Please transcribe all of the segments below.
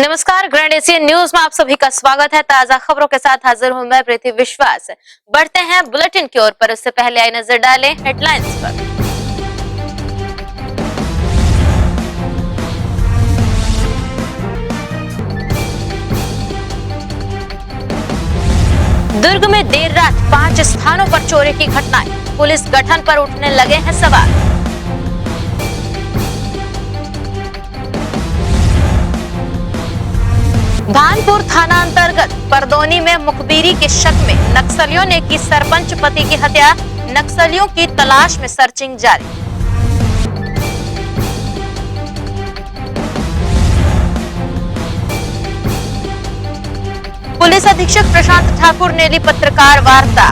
नमस्कार, grand Asian news में आप सभी का स्वागत है। ताजा खबरों के साथ हाजिर हूं मैं प्रीति विश्वास। बढ़ते हैं बुलेटिन की ओर, पर उससे पहले आई नजर डालें हेडलाइंस पर। दुर्ग में देर रात 5 स्थानों पर चोरी की घटनाएं, पुलिस गठन पर उठने लगे हैं सवाल। भानपुर थाना अंतर्गत परदोनी में मुखबिरी के शक में नक्सलियों ने की सरपंच पति की हत्या, नक्सलियों की तलाश में सर्चिंग जारी। पुलिस अधीक्षक प्रशांत ठाकुर ने ली पत्रकार वार्ता,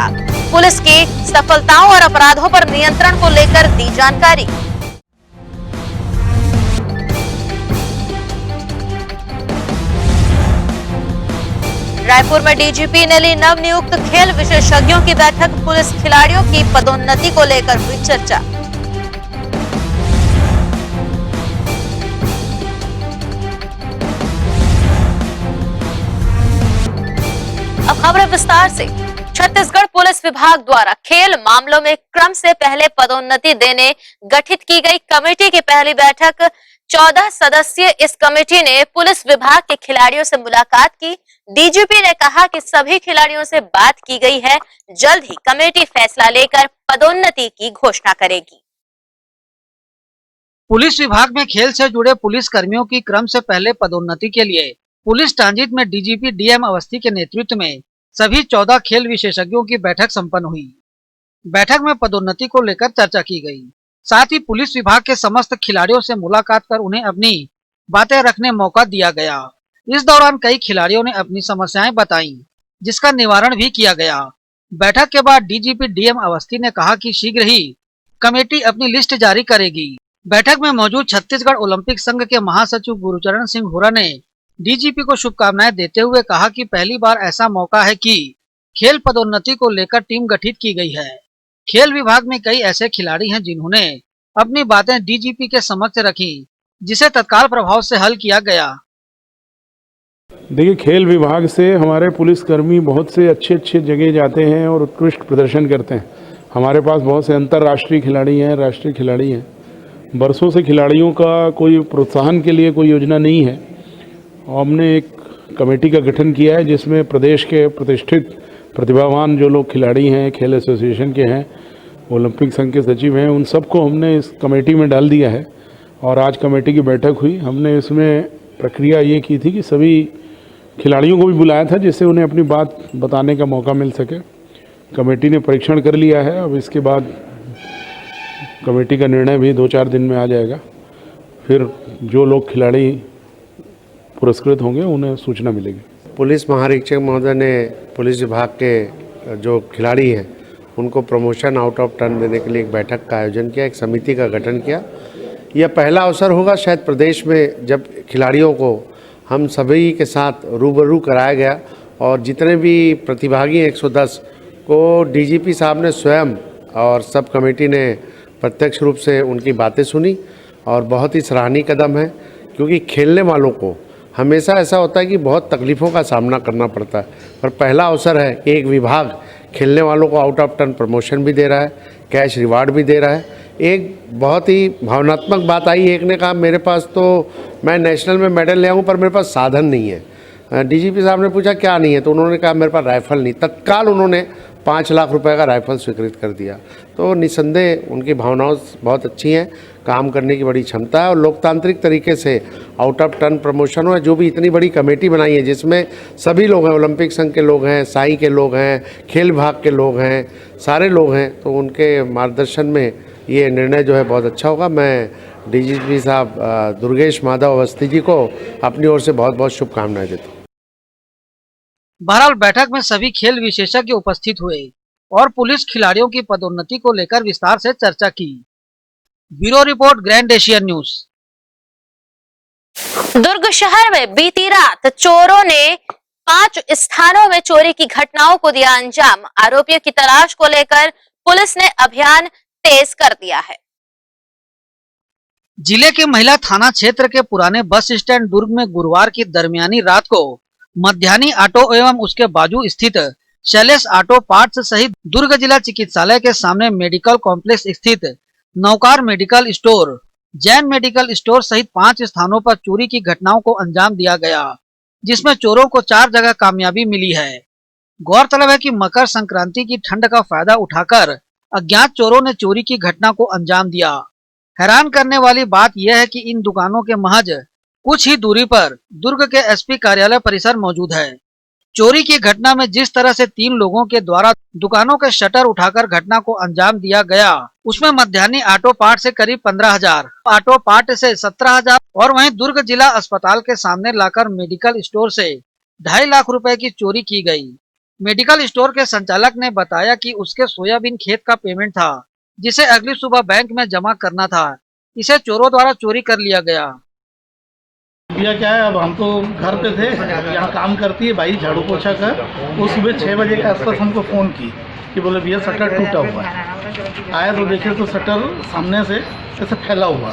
पुलिस की सफलताओं और अपराधों पर नियंत्रण को लेकर दी जानकारी। रायपुर में डीजीपी ने ली नवनियुक्त खेल विशेषज्ञों की बैठक, पुलिस खिलाड़ियों की पदोन्नति को लेकर हुई चर्चा। अब खबरें विस्तार से। छत्तीसगढ़ पुलिस विभाग द्वारा खेल मामलों में क्रम से पहले पदोन्नति देने गठित की गई कमेटी की पहली बैठक 14 सदस्यीय इस कमेटी ने पुलिस विभाग के खिलाड़ियों से मुलाकात की। डीजीपी ने कहा कि सभी खिलाड़ियों से बात की गई है, जल्द ही कमेटी फैसला लेकर पदोन्नति की घोषणा करेगी। पुलिस विभाग में खेल से जुड़े पुलिस कर्मियों की क्रम से पहले पदोन्नति के लिए पुलिस ट्रांजिट में डीजीपी डीएम अवस्थी के नेतृत्व में सभी 14 खेल विशेषज्ञों की बैठक संपन्न हुई। बैठक में पदोन्नति को लेकर चर्चा की गई। साथ ही पुलिस विभाग के समस्त खिलाड़ियों से मुलाकात कर उन्हें अपनी बातें रखने मौका दिया गया। इस दौरान कई खिलाड़ियों ने अपनी समस्याएं बताई, जिसका निवारण भी किया गया। बैठक के बाद डीजीपी डीएम अवस्थी ने कहा कि शीघ्र ही कमेटी अपनी लिस्ट जारी करेगी। बैठक में मौजूद छत्तीसगढ़ ओलंपिक संघ के महासचिव गुरुचरण सिंह हुरा ने डीजीपी को शुभकामनाएं देते हुए कहा कि पहली बार ऐसा मौका है कि खेल पदोन्नति को लेकर टीम गठित की गई है। खेल विभाग में कई ऐसे खिलाड़ी हैं जिन्होंने अपनी बातें डीजीपी के समक्ष रखी, जिसे तत्काल प्रभाव से हल किया गया। देखिए, खेल विभाग से हमारे पुलिसकर्मी बहुत से अच्छे जगह जाते हैं और उत्कृष्ट प्रदर्शन करते हैं। हमारे पास बहुत से अंतर्राष्ट्रीय खिलाड़ी हैं, राष्ट्रीय खिलाड़ी हैं। बरसों से खिलाड़ियों का कोई प्रोत्साहन के लिए कोई योजना नहीं है। हमने एक कमेटी का गठन किया है जिसमें प्रदेश के प्रतिष्ठित प्रतिभावान जो लोग खिलाड़ी हैं, खेल एसोसिएशन के हैं, ओलंपिक संघ के सचिव हैं, उन सबको हमने इस कमेटी में डाल दिया है। और आज कमेटी की बैठक हुई। हमने इसमें प्रक्रिया ये की थी कि सभी खिलाड़ियों को भी बुलाया था जिससे उन्हें अपनी बात बताने का मौका मिल सके। कमेटी ने परीक्षण कर लिया है। अब इसके बाद कमेटी का निर्णय भी 2-4 दिन में आ जाएगा। फिर जो लोग खिलाड़ी पुरस्कृत होंगे उन्हें सूचना मिलेगी। पुलिस महानिरीक्षक महोदय ने पुलिस विभाग के जो खिलाड़ी हैं उनको प्रमोशन आउट ऑफ टर्न देने के लिए एक बैठक का आयोजन किया, एक समिति का गठन किया। यह पहला अवसर होगा शायद प्रदेश में जब खिलाड़ियों को हम सभी के साथ रूबरू कराया गया और जितने भी प्रतिभागी 110 को डीजीपी साहब ने स्वयं और सब कमेटी ने प्रत्यक्ष रूप से उनकी बातें सुनी और बहुत ही सराहनीय कदम है, क्योंकि खेलने वालों को हमेशा ऐसा होता है कि बहुत तकलीफ़ों का सामना करना पड़ता है, पर पहला अवसर है कि एक विभाग खेलने वालों को आउट ऑफ टर्न प्रमोशन भी दे रहा है, कैश रिवार्ड भी दे रहा है। एक बहुत ही भावनात्मक बात आई। एक ने कहा मेरे पास तो मैं नेशनल में मेडल ले आऊँ पर मेरे पास साधन नहीं है। डीजीपी साहब ने पूछा क्या नहीं है, तो उन्होंने कहा मेरे पास राइफल नहीं। तत्काल उन्होंने 5 लाख रुपए का राइफल स्वीकृत कर दिया। तो निसंदेह उनकी भावनाएं बहुत अच्छी हैं, काम करने की बड़ी क्षमता है और लोकतांत्रिक तरीके से आउट ऑफ टर्न प्रमोशन हो। जो भी इतनी बड़ी कमेटी बनाई है जिसमें सभी लोग हैं, ओलंपिक संघ के लोग हैं, साई के लोग हैं, खेल विभाग के लोग हैं, सारे लोग हैं, तो उनके मार्गदर्शन में ये निर्णय जो है बहुत अच्छा होगा। मैं डीजीपी साहब दुर्गेश माधव अवस्थी जी को अपनी ओर से बहुत बहुत शुभकामनाएं देता हूँ। बहरहाल बैठक में सभी खेल विशेषज्ञ उपस्थित हुए और पुलिस खिलाड़ियों की पदोन्नति को लेकर विस्तार से चर्चा की। Bureau report, Grand Asian News. Durg शहर में बीती रात चोरों ने 5 स्थानों में चोरी की घटनाओं को दिया अंजाम। आरोपियों की तलाश को लेकर पुलिस ने अभियान तेज कर दिया है। जिले के महिला थाना क्षेत्र के पुराने बस स्टैंड दुर्ग में गुरुवार की दरमियानी रात को मध्याह्नी ऑटो एवं उसके बाजू स्थित शैलेश ऑटो पार्ट्स सहित दुर्ग जिला चिकित्सालय के सामने मेडिकल कॉम्प्लेक्स स्थित नौकार medical store, Jain medical store सहित 5 स्थानों पर चोरी की घटनाओं को अंजाम दिया गया, जिसमें चोरों को 4 जगह कामयाबी मिली है। गौरतलब है कि मकर संक्रांति की ठंड का फायदा उठाकर अज्ञात चोरों ने चोरी की घटना को अंजाम दिया। हैरान करने वाली बात यह है कि इन दुकानों के महज कुछ ही दूरी पर दुर्ग के एसपी कार्यालय परिसर मौजूद है। चोरी की घटना में जिस तरह से 3 लोगों के द्वारा दुकानों के शटर उठाकर घटना को अंजाम दिया गया, उसमें मध्याह्नी ऑटो पार्ट से करीब 15,000, ऑटो पार्ट से 17,000 और वहीं दुर्ग जिला अस्पताल के सामने लाकर मेडिकल स्टोर से 2.5 लाख रुपए की चोरी की गई। मेडिकल स्टोर के संचालक ने बताया कि उसके सोयाबीन खेत का पेमेंट था, जिसे अगली सुबह बैंक में जमा करना था। इसे चोरों द्वारा चोरी कर लिया गया। भैया क्या है, अब हम तो घर पे थे, यहाँ काम करती है भाई झाड़ू पोछा कर। वो सुबह 6 बजे के आसपास हमको फ़ोन की कि बोले भैया शटर टूटा हुआ है। आया तो देखे तो शटर सामने से ऐसे फैला हुआ।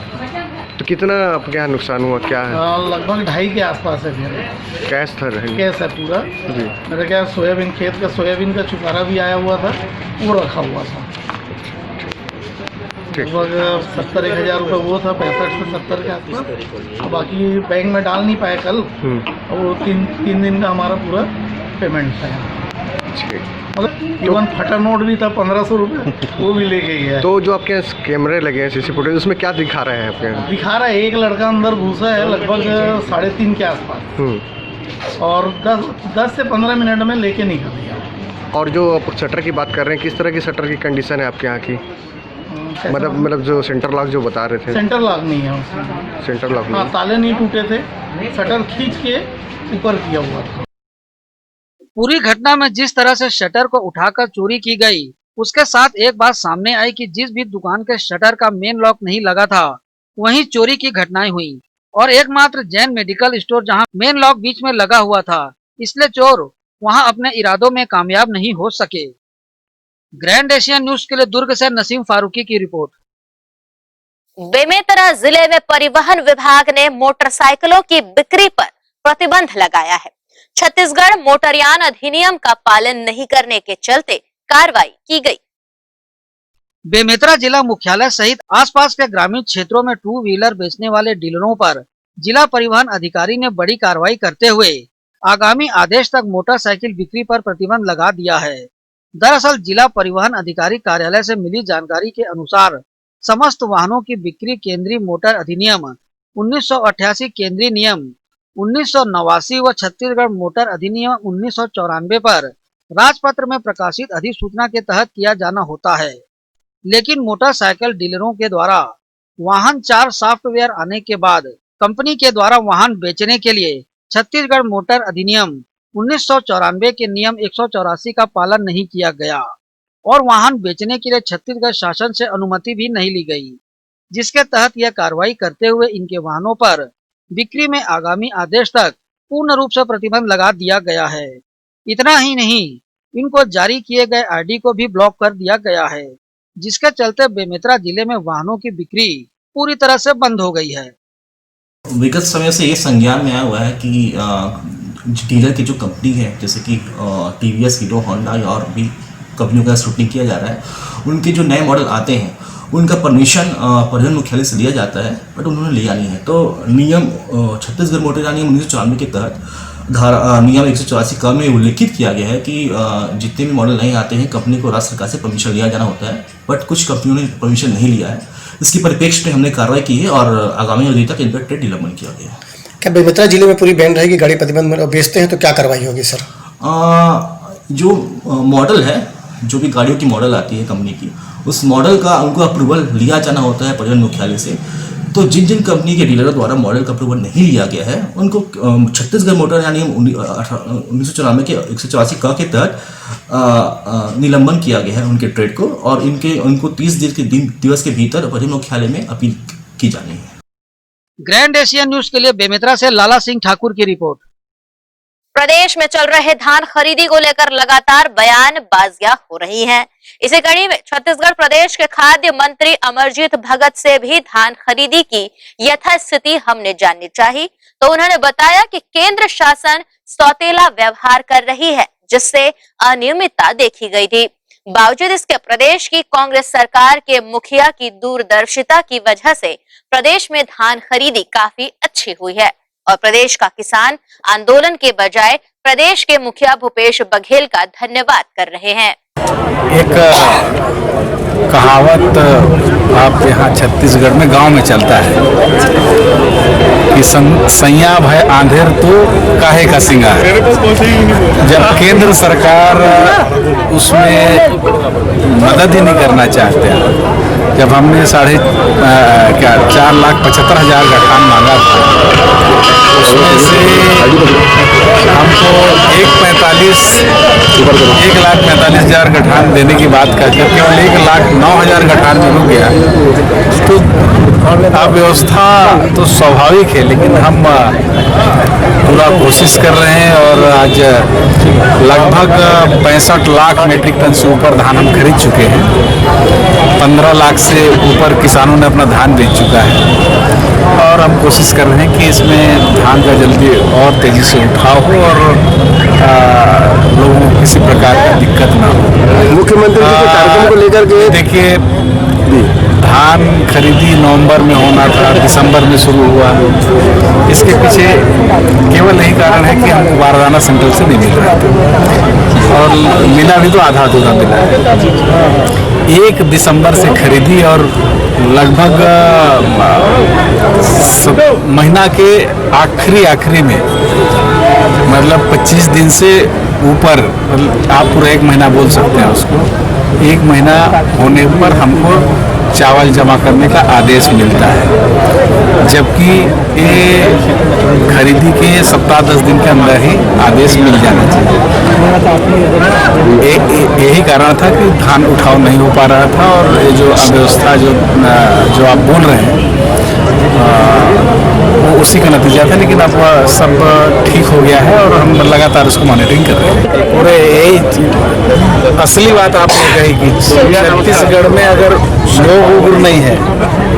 तो कितना आपके यहाँ नुकसान हुआ, क्या है? लगभग 2.5 के आसपास है भैया। कैश था रहेंगे? कैश है पूरा जी। मेरा क्या सोयाबीन खेत का सोयाबीन का चुकारा भी आया हुआ था, वो रखा हुआ था। लगभग 70-1,000 रुपये वो था, 65 से 70 के आसपास। बाकी बैंक में डाल नहीं पाए कल, और वो 3 दिन का हमारा पूरा पेमेंट था। मतलब इवन फटा नोट भी था 1500 रुपये, वो भी ले गई है। तो जो आपके यहाँ कैमरे लगे हैं, सीसी फुटेज, उसमें क्या दिखा रहे हैं आपके यहाँ? दिखा रहा है एक लड़का अंदर घुसा है लगभग 3:30 के आसपास, और 10 से 15 मिनट में लेके निकल गया। और जो आप शटर की बात कर रहे हैं, किस तरह की शटर की कंडीशन है आपके यहाँ की? मतलब जो सेंटर लॉक जो बता रहे थे? सेंटर लॉक नहीं है उसमें। सेंटर लॉक नहीं? हाँ, ताले नहीं टूटे थे, शटर खींच के ऊपर किया हुआ था। पूरी घटना में जिस तरह से शटर को उठाकर चोरी की गई, उसके साथ एक बात सामने आई कि जिस भी दुकान के शटर का मेन लॉक नहीं लगा था, वहीं चोरी की घटनाएं हुई। और एकमात्र जैन मेडिकल स्टोर जहां मेन लॉक बीच में लगा हुआ था, इसलिए चोर वहां अपने इरादों में कामयाब नहीं हो सके। ग्रैंड एशियन न्यूज के लिए दुर्ग से नसीम फारूकी की रिपोर्ट। बेमेतरा जिले में परिवहन विभाग ने मोटरसाइकिलों की बिक्री पर प्रतिबंध लगाया है। छत्तीसगढ़ मोटरयान अधिनियम का पालन नहीं करने के चलते कार्रवाई की गई। बेमेतरा जिला मुख्यालय सहित आसपास के ग्रामीण क्षेत्रों में 2 व्हीलर बेचने वाले डीलरों पर जिला परिवहन अधिकारी ने बड़ी कार्रवाई करते हुए आगामी आदेश तक मोटरसाइकिल बिक्री पर प्रतिबंध लगा दिया है। दरअसल जिला परिवहन अधिकारी कार्यालय से मिली जानकारी के अनुसार समस्त वाहनों की बिक्री केंद्रीय मोटर अधिनियम 1988, केंद्रीय नियम 1989 व छत्तीसगढ़ मोटर अधिनियम 1994 पर राजपत्र में प्रकाशित अधिसूचना के तहत किया जाना होता है। लेकिन मोटरसाइकिल डीलरों के द्वारा वाहन 4 सॉफ्टवेयर आने के बाद कंपनी के द्वारा वाहन बेचने के लिए छत्तीसगढ़ मोटर अधिनियम 1994 के नियम 184 का पालन नहीं किया गया और वाहन बेचने के लिए छत्तीसगढ़ शासन से अनुमति भी नहीं ली गई, जिसके तहत यह कार्रवाई करते हुए इनके वाहनों पर बिक्री में आगामी आदेश तक पूर्ण रूप से प्रतिबंध लगा दिया गया है। इतना ही नहीं, इनको जारी किए गए आईडी को भी ब्लॉक कर दिया गया है, जिसके चलते बेमेतरा जिले में वाहनों की बिक्री पूरी तरह से बंद हो गई है। विगत समय से ये संज्ञान में आया हुआ है कि डीलर की जो कंपनी है, जैसे कि टीवीएस, हीरो, होंडा और भी कंपनियों का शूटिंग किया जा रहा है, उनके जो नए मॉडल आते हैं उनका परमिशन परिवहन मुख्यालय से लिया जाता है, बट उन्होंने लिया नहीं है। तो नियम छत्तीसगढ़ मोटर नियम 1994 के तहत धारा नियम 184 का में उल्लेखित किया गया है कि जितने भी मॉडल नए आते हैं कंपनी को राज्य सरकार से परमिशन लिया जाना होता है, बट कुछ कंपनियों ने परमिशन नहीं लिया है। इसकी परिप्रेक्ष्य में हमने कार्रवाई की है और आगामी अवधि तक इन पर ट्रेड निलंबन किया गया है। क्या बेमेतरा जिले में पूरी बैन रहेगी? गाड़ी प्रतिबंध बेचते हैं तो क्या कार्रवाई होगी सर? जो मॉडल है, जो भी गाड़ियों की मॉडल आती है कंपनी की, उस मॉडल का उनको अप्रूवल लिया जाना होता है परिवहन मुख्यालय से। तो जिन जिन कंपनी के डीलरों द्वारा मॉडल का अप्रूवल नहीं लिया गया है उनको छत्तीसगढ़ मोटर यानी 1994 के 184 क के तहत निलंबन किया गया है उनके ट्रेड को, और उनको 30 दिवस के भीतर परिवहन मुख्यालय में अपील की जानी है। ग्रैंड एशियन न्यूज के लिए बेमेतरा से लाला सिंह ठाकुर की रिपोर्ट। प्रदेश में चल रहे धान खरीदी को लेकर लगातार बयानबाजियां हो रही हैं। इसी कड़ी में छत्तीसगढ़ प्रदेश के खाद्य मंत्री अमरजीत भगत से भी धान खरीदी की यथास्थिति हमने जाननी चाहिए, तो उन्होंने बताया कि केंद्र शासन सौतेला व्यवहार कर रही है, जिससे अनियमितता देखी गई थी। बावजूद इसके प्रदेश की कांग्रेस सरकार के मुखिया की दूरदर्शिता की वजह से प्रदेश में धान खरीदी काफी अच्छी हुई है और प्रदेश का किसान आंदोलन के बजाय प्रदेश के मुखिया भूपेश बघेल का धन्यवाद कर रहे हैं। एक कहावत आप यहाँ छत्तीसगढ़ में गांव में चलता है कि सैया भय आंधेर तो काहे का सिंगार। जब केंद्र सरकार उसमें मदद ही नहीं करना चाहते हैं, जब हमने 4,75,000 का धान मांगा था, उसमें से हमको 1,45,000 का धान देने की बात करके केवल 1,09,000 का धान में रुक गया। तो अव्यवस्था तो स्वाभाविक है, लेकिन हम पूरा कोशिश कर रहे हैं और आज लगभग 65 लाख मीट्रिक टन से ऊपर धान हम खरीद चुके हैं। 15 लाख से ऊपर किसानों ने अपना धान बेच चुका है और हम कोशिश कर रहे हैं कि इसमें धान का जल्दी और तेजी से उठाव हो और लोगों को किसी प्रकार की दिक्कत ना हो। मुख्यमंत्री जी के कार्यक्रम को लेकर के देखिए, धान खरीदी नवंबर में होना था, दिसंबर में शुरू हुआ। इसके पीछे केवल यही कारण है कि हमको बारदाना सेंटर से नहीं मिल रहा था और मिला भी तो आधा अधूरा मिला है। 1 दिसंबर से खरीदी और लगभग महीना के आखिरी में, मतलब 25 दिन से ऊपर, आप पूरा 1 महीना बोल सकते हैं उसको, 1 महीना होने पर हमको चावल जमा करने का आदेश मिलता है, जबकि ये खरीदी के सप्ताह 10 दिन के अंदर ही आदेश मिल जाना चाहिए। यही कारण था कि धान उठाव नहीं हो पा रहा था और ये जो अव्यवस्था जो आप बोल रहे हैं वो उसी का नतीजा था। लेकिन अब सब ठीक हो गया है और हम लगातार उसको मॉनिटरिंग कर रहे हैं। पूरे यही असली बात आपने कही कि छत्तीसगढ़ में अगर लोग उग्र नहीं है,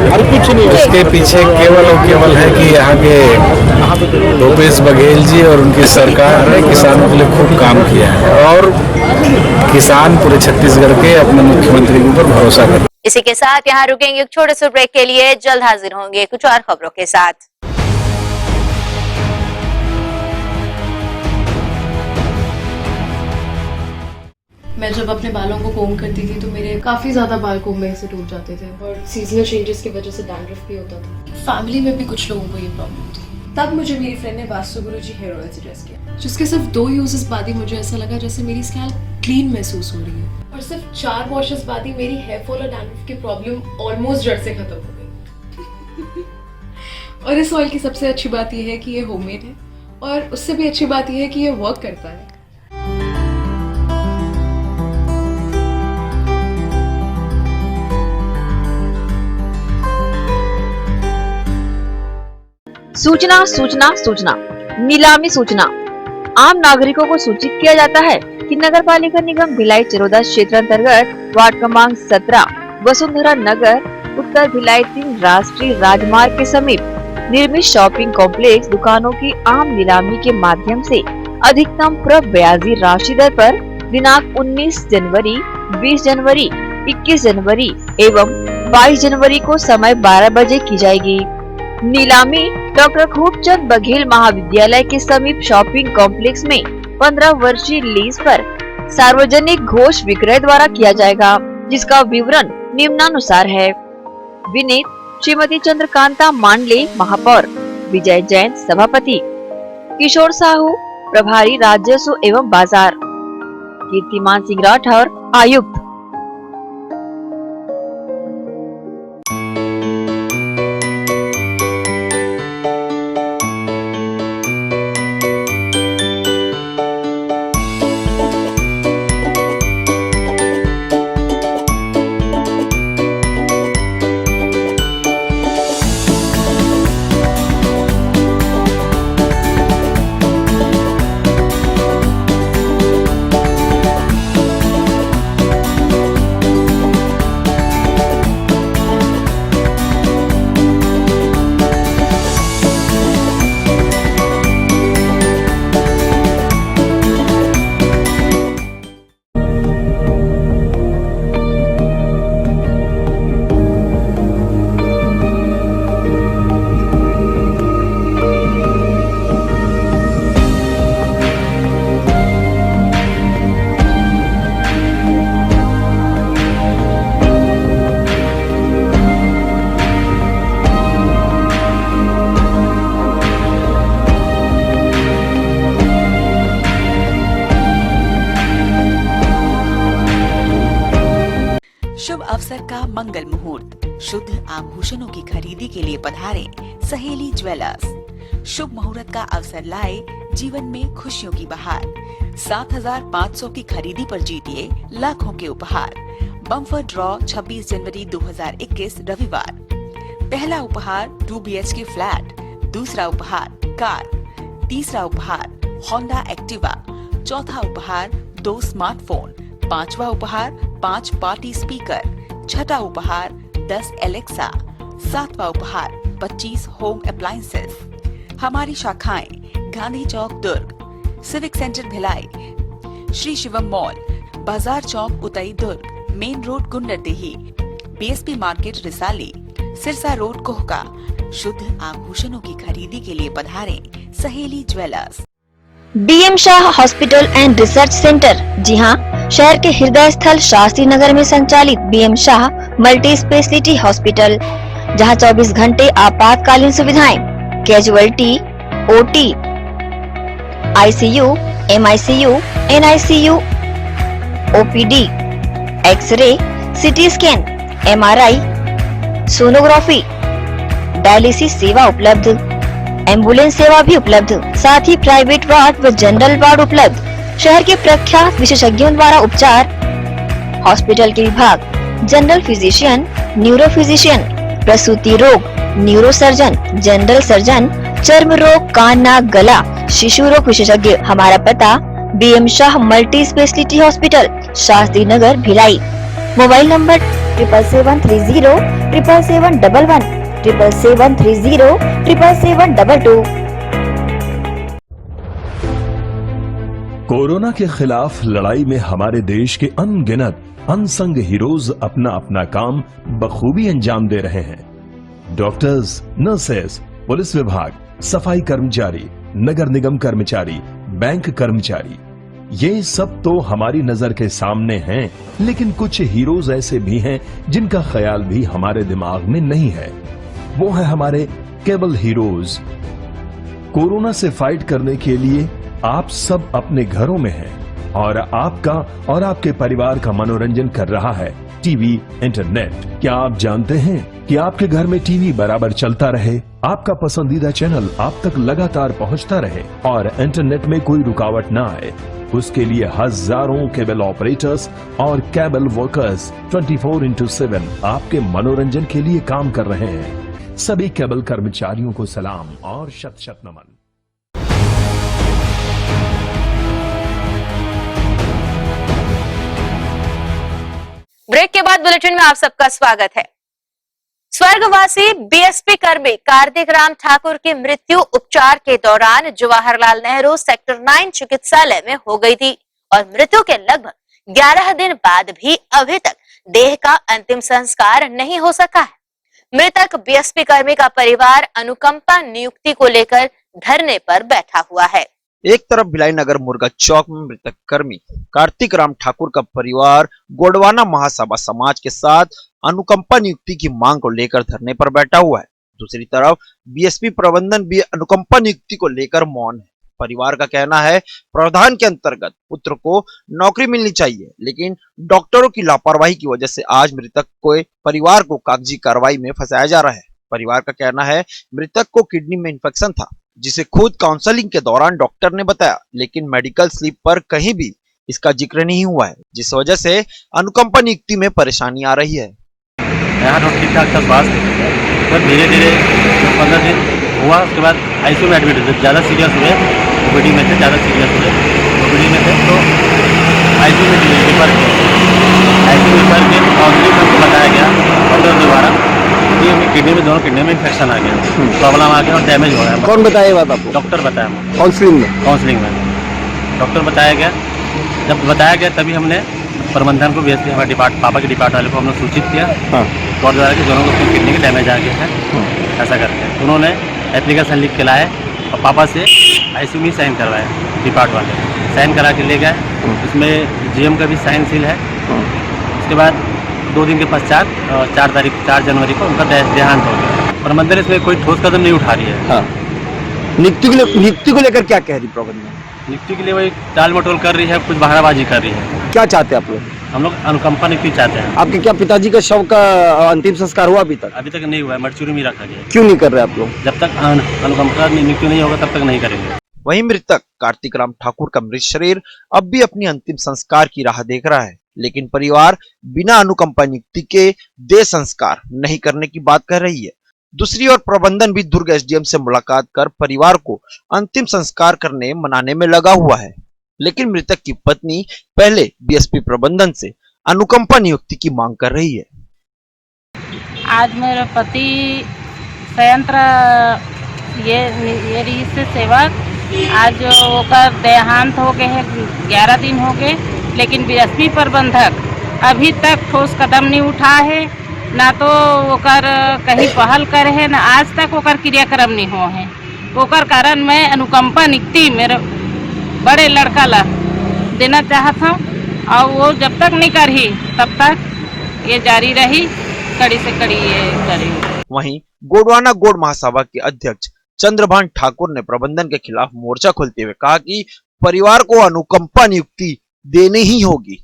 कुछ नहीं, उसके पीछे केवल और केवल है कि यहाँ के भूपेश बघेल जी और उनकी सरकार ने किसानों के लिए खूब काम किया है और किसान पूरे छत्तीसगढ़ के अपने मुख्यमंत्री के ऊपर भरोसा करते हैं। इसी के साथ यहाँ रुकेंगे एक छोटे से ब्रेक के लिए, जल्द हाजिर होंगे कुछ और खबरों के साथ। मैं जब अपने बालों को कोम करती थी तो मेरे काफ़ी ज़्यादा बाल कोम्बिंग से टूट जाते थे और सीजनल चेंजेस की वजह से डैंड्रफ भी होता था। फैमिली में भी कुछ लोगों को ये प्रॉब्लम थी। तब मुझे मेरी फ्रेंड ने वास्तु गुरुजी हेयर ऑयल सजेस्ट किया, जिसके सिर्फ 2 यूजेस बाद ही मुझे ऐसा लगा जैसे मेरी स्कैल्प क्लीन महसूस हो रही है और सिर्फ 4 वॉशेस बाद ही मेरी हेयर फॉल और डैंड्रफ की प्रॉब्लम ऑलमोस्ट जड़ से खत्म हो गई। और इस ऑयल की सबसे अच्छी बात यह है कि ये होममेड है और उससे भी अच्छी बात यह है कि ये वर्क करता है। सूचना सूचना सूचना नीलामी सूचना। आम नागरिकों को सूचित किया जाता है कि नगर पालिका निगम भिलाई चिरोदा क्षेत्र अंतर्गत वार्ड क्रमांक 17 वसुंधरा नगर उत्तर भिलाई 3 राष्ट्रीय राजमार्ग के समीप निर्मित शॉपिंग कॉम्प्लेक्स दुकानों की आम नीलामी के माध्यम से अधिकतम पूर्व ब्याजी राशि दर पर दिनांक 19 जनवरी, 20 जनवरी, 21 जनवरी एवं 22 जनवरी को समय 12 बजे की जाएगी। नीलामी डॉक्टर खूबचंद बघेल महाविद्यालय के समीप शॉपिंग कॉम्प्लेक्स में 15 वर्षीय लीज पर सार्वजनिक घोष विक्रय द्वारा किया जाएगा, जिसका विवरण निम्नानुसार है। विनीत श्रीमती चंद्रकांता मांडले महापौर, विजय जैन सभापति, किशोर साहू प्रभारी राजस्व एवं बाजार, कीर्तिमान सिंह राठौर आयुक्त। अवसर का मंगल मुहूर्त, शुद्ध आभूषणों की खरीदी के लिए पधारे सहेली ज्वेलर्स। शुभ मुहूर्त का अवसर लाए जीवन में खुशियों की बहार। 7,500 की खरीदी पर जीतिए लाखों के उपहार। बम्पर ड्रॉ 26 जनवरी 2021 रविवार। पहला उपहार 2 BHK फ्लैट, दूसरा उपहार कार, तीसरा उपहार होंडा एक्टिवा, चौथा उपहार 2 स्मार्टफोन, पांचवा उपहार 5 पार्टी स्पीकर, छठा उपहार 10 एलेक्सा, सातवां उपहार 25 होम अप्लायंसेस। हमारी शाखाएं गांधी चौक Durg, civic centre Bhilai, Shri Shivam mall, बाजार चौक Utai Durg, main road Gunderdehi, BSP market Risali, Sirsa road Kohka. शुद्ध आभूषणों की खरीदी के लिए पधारे Saheli jewellers. BM Shah hospital and research centre, जी हाँ, शहर के हृदय स्थल शास्त्री नगर में संचालित BM Shah multi speciality hospital, जहाँ 24 घंटे आपातकालीन सुविधाएं, casualty, OT, ICU, MICU, NICU, OPD, x ray, CT scan, MRI, sonography, dialysis सेवा उपलब्ध, एम्बुलेंस सेवा भी उपलब्ध, साथ ही प्राइवेट वार्ड व जनरल वार्ड उपलब्ध। शहर के प्रख्यात विशेषज्ञों द्वारा उपचार। हॉस्पिटल के विभाग: जनरल फिजिशियन, न्यूरो फिजिशियन, प्रसूति रोग, न्यूरो सर्जन, जनरल सर्जन, चर्म रोग, कान नाक गला, शिशु रोग विशेषज्ञ। हमारा पता BM Shah multi speciality hospital, Shastri Nagar Bhilai. Mobile number 7730 77711 7730 77722। Corona के खिलाफ लड़ाई में हमारे देश के अनगिनत अनसंग हीरोज अपना अपना काम बखूबी अंजाम दे रहे हैं। डॉक्टर्स, नर्सेस, पुलिस विभाग, सफाई कर्मचारी, नगर निगम कर्मचारी, बैंक कर्मचारी, ये सब तो हमारी नजर के सामने हैं, लेकिन कुछ हीरोज ऐसे भी हैं जिनका ख्याल भी हमारे दिमाग में नहीं है। वो है हमारे केबल हीरोज। कोरोना से फाइट करने के लिए आप सब अपने घरों में हैं और आपका और आपके परिवार का मनोरंजन कर रहा है टीवी, इंटरनेट। क्या आप जानते हैं कि आपके घर में टीवी बराबर चलता रहे, आपका पसंदीदा चैनल आप तक लगातार पहुंचता रहे और इंटरनेट में कोई रुकावट ना आए? उसके लिए हजारों केबल ऑपरेटर्स और केबल वर्कर्स 24/7 आपके मनोरंजन के लिए काम कर रहे हैं। सभी केबल कर्मचारियों को सलाम और शत शत नमन। ब्रेक के बाद बुलेटिन में आप सबका स्वागत है। स्वर्गवासी BSP कर्मी कार्तिक राम ठाकुर की मृत्यु उपचार के दौरान जवाहरलाल नेहरू सेक्टर 9 चिकित्सालय में हो गई थी और मृत्यु के लगभग 11 दिन बाद भी अभी तक देह का अंतिम संस्कार नहीं हो सका है। मृतक BSP कर्मी का परिवार अनुकंपा नियुक्ति को लेकर धरने पर बैठा हुआ है। एक तरफ भिलाई नगर मुर्गा चौक में मृतक कर्मी कार्तिक राम ठाकुर का परिवार गोडवाना महासभा समाज के साथ अनुकंपा नियुक्ति की मांग को लेकर धरने पर बैठा हुआ है। दूसरी तरफ BSP प्रबंधन भी अनुकंपा नियुक्ति को लेकर मौन है। परिवार का कहना है प्रावधान के अंतर्गत पुत्र को नौकरी मिलनी चाहिए, लेकिन डॉक्टरों की लापरवाही की वजह से आज मृतक को परिवार को कागजी कार्रवाई में फंसाया जा रहा है। परिवार का कहना है मृतक को किडनी में इन्फेक्शन था, जिसे खुद काउंसलिंग के दौरान डॉक्टर ने बताया, लेकिन मेडिकल स्लिप पर कहीं भी इसका जिक्र नहीं हुआ है, जिस वजह से अनुकंपा नियुक्ति में परेशानी आ रही है। यहाँ तो ठीक ठाक था स्वास्थ्य, फिर धीरे धीरे 15 दिन हुआ, उसके बाद ICU में एडमिट हुए। ज़्यादा सीरियस हुए, OPD में थे, ज़्यादा सीरियस हुए, OPD में थे तो ICU में रिफर किया। ICU में रिफर किया, काउंसलिंग में हमको बताया गया डॉक्टर द्वारा कि हमें किडनी में, दोनों किडनी में इन्फेक्शन आ गया, प्रॉब्लम आ गया और डैमेज हो रहा है। कौन बताया बात आपको? डॉक्टर बताया। काउंसलिंग में डॉक्टर बताया गया। जब बताया गया तभी हमने प्रबंधन को BSP हमारे पापा के डिपार्ट वाले को हमने सूचित किया कोर्ट द्वारा कि दोनों को किडनी के डैमेज आ गया है, ऐसा करके उन्होंने एप्लीकेशन लिख के लाए और पापा से ICU में साइन करवाया। डिपार्ट वाले साइन करा के ले गए, इसमें GM का भी साइन सील है। उसके बाद 2 दिन के पश्चात 4 जनवरी को उनका देहांत हो गया। प्रबंधन इसमें कोई ठोस कदम नहीं उठा रही है। नियुक्ति को लेकर क्या कह रही प्रबंधन? नियुक्ति के लिए वही टाल मटोल कर रही है, कुछ बहानाबाजी कर रही है। क्या चाहते हैं आप लोग? हम लोग अनुकंपा नियुक्ति चाहते हैं। आपके क्या पिताजी का शव का अंतिम संस्कार हुआ अभी तक? अभी तक नहीं हुआ है, मरचुरी में रखा गया है। क्यों नहीं कर रहे आप लोग? जब तक अनुकंपा नियुक्ति नहीं होगा तब तक नहीं करेंगे। वहीं मृतक कार्तिक राम ठाकुर का मृत शरीर अब भी अपनी अंतिम संस्कार की राह देख रहा है, लेकिन परिवार बिना अनुकंपा नियुक्ति के देह संस्कार नहीं करने की बात कह रही है। दूसरी ओर प्रबंधन भी दुर्ग एसडीएम से मुलाकात कर परिवार को अंतिम संस्कार करने मनाने में लगा हुआ है, लेकिन मृतक की पत्नी पहले बीएसपी प्रबंधन से अनुकंपा नियुक्ति की मांग कर रही है। आज मेरा पति संयंत्र ये से सेवक आज ओकर देहांत हो गए है, 11 दिन हो गए, लेकिन बीएसपी प्रबंधक अभी तक ठोस कदम नहीं उठा है, ना तो ओकर कहीं पहल करे है, ना आज तक ओकर क्रियाक्रम नहीं हो है। ओकर कारण मैं अनुकंपा नियुक्ति मेरे बड़े लड़का ला देना चाहत हूँ, और वो जब तक नहीं करी तब तक ये जारी रही, कड़ी से कड़ी ये करी। वहीं गोडवाना गोड महासभा के अध्यक्ष चंद्रभान ठाकुर ने प्रबंधन के खिलाफ मोर्चा खोलते हुए कहा कि परिवार को अनुकंपा नियुक्ति देनी ही होगी।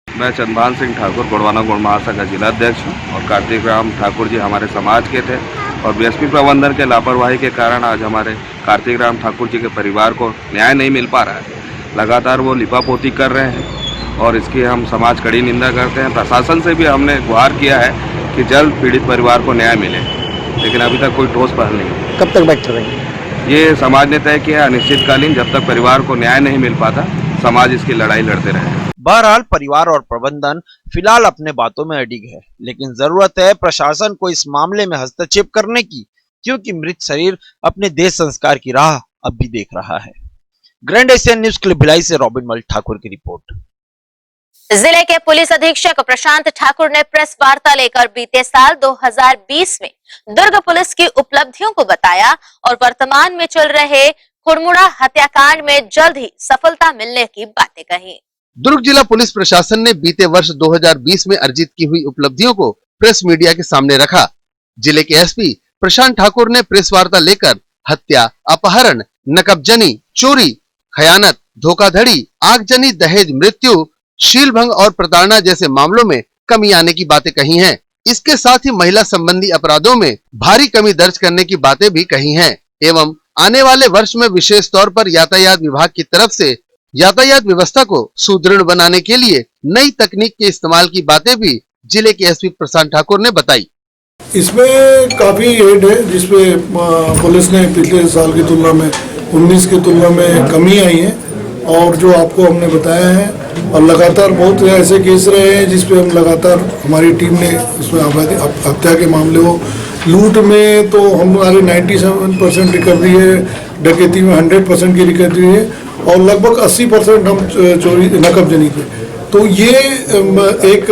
मैं चंद्रभान सिंह ठाकुर गोडवाना गोड महासभा का जिला अध्यक्ष हूँ और कार्तिक राम ठाकुर जी हमारे समाज के थे और बीएसपी प्रबंधन के लापरवाही के कारण आज हमारे कार्तिक राम ठाकुर जी के परिवार को न्याय नहीं मिल पा रहा है। लगातार वो लिपापोती कर रहे हैं और इसकी हम समाज कड़ी निंदा करते हैं। प्रशासन से भी हमने गुहार किया है कि जल्द पीड़ित परिवार को न्याय मिले, लेकिन अभी तक कोई ठोस पहल नहीं। कब तक बैठे रहेंगे? ये समाज ने तय किया अनिश्चितकालीन, जब तक परिवार को न्याय नहीं मिल पाता समाज इसकी लड़ाई लड़ते रहे। बहरहाल परिवार और प्रबंधन फिलहाल अपने बातों में अडिग है, लेकिन जरूरत है प्रशासन को इस मामले में हस्तक्षेप करने की, क्योंकि मृत शरीर अपने देह संस्कार की राह अब भी देख रहा है। ग्रैंड एशियन न्यूज के लिए भिलाई से रॉबिन मल ठाकुर की रिपोर्ट। जिले के पुलिस अधीक्षक प्रशांत ठाकुर ने प्रेस वार्ता लेकर बीते साल 2020 में दुर्ग पुलिस की उपलब्धियों को बताया और वर्तमान में चल रहे खुड़मुड़ा हत्याकांड में जल्द ही सफलता मिलने की बातें कही। दुर्ग जिला पुलिस प्रशासन ने बीते वर्ष 2020 में अर्जित की हुई उपलब्धियों को प्रेस मीडिया के सामने रखा। जिले के एसपी प्रशांत ठाकुर ने प्रेस वार्ता लेकर हत्या, अपहरण, नकबजनी, चोरी, खयानत, धोखाधड़ी, आगजनी, दहेज, मृत्यु, शीलभंग और प्रताड़ना जैसे मामलों में कमी आने की बातें कही हैं। इसके साथ ही महिला संबंधी अपराधों में भारी कमी दर्ज करने की बातें भी कही हैं एवं आने वाले वर्ष में विशेष तौर पर यातायात विभाग की तरफ से यातायात व्यवस्था को सुदृढ़ बनाने के लिए नई तकनीक के इस्तेमाल की बातें भी जिले के एसपी प्रशांत ठाकुर ने बताई। इसमें काफी एड है जिसपे पुलिस ने पिछले साल की तुलना में 19 की तुलना में कमी आई है और जो आपको हमने बताया है, और लगातार बहुत ऐसे केस रहे हैं जिसपे हम लगातार हमारी टीम ने उसमें हत्या के मामले हो, लूट में तो हमारी 97% रिकवरी है, डकैती में 100% की रिकवरी है और लगभग 80% हम चोरी नकबजनी पे। तो ये एक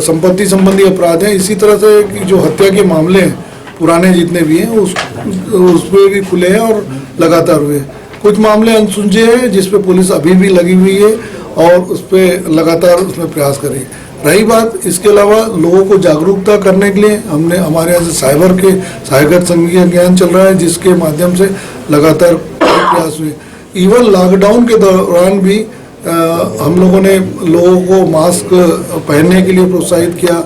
संपत्ति संबंधी अपराध है। इसी तरह से जो हत्या के मामले हैं पुराने जितने भी हैं उसपे भी खुले हैं और लगातार हुए। कुछ मामले अनसुलझे हैं जिसपे पुलिस अभी भी लगी हुई है और उस पर लगातार उसमें प्रयास कर रही है। रही बात इसके अलावा लोगों को जागरूकता करने के लिए हमने हमारे यहाँ से साइबर के सहायक संघीय ज्ञान चल रहा है जिसके माध्यम से लगातार प्रयास हुए। इवन लॉकडाउन के दौरान भी हम लोगों ने लोगों को मास्क पहनने के लिए प्रोत्साहित किया,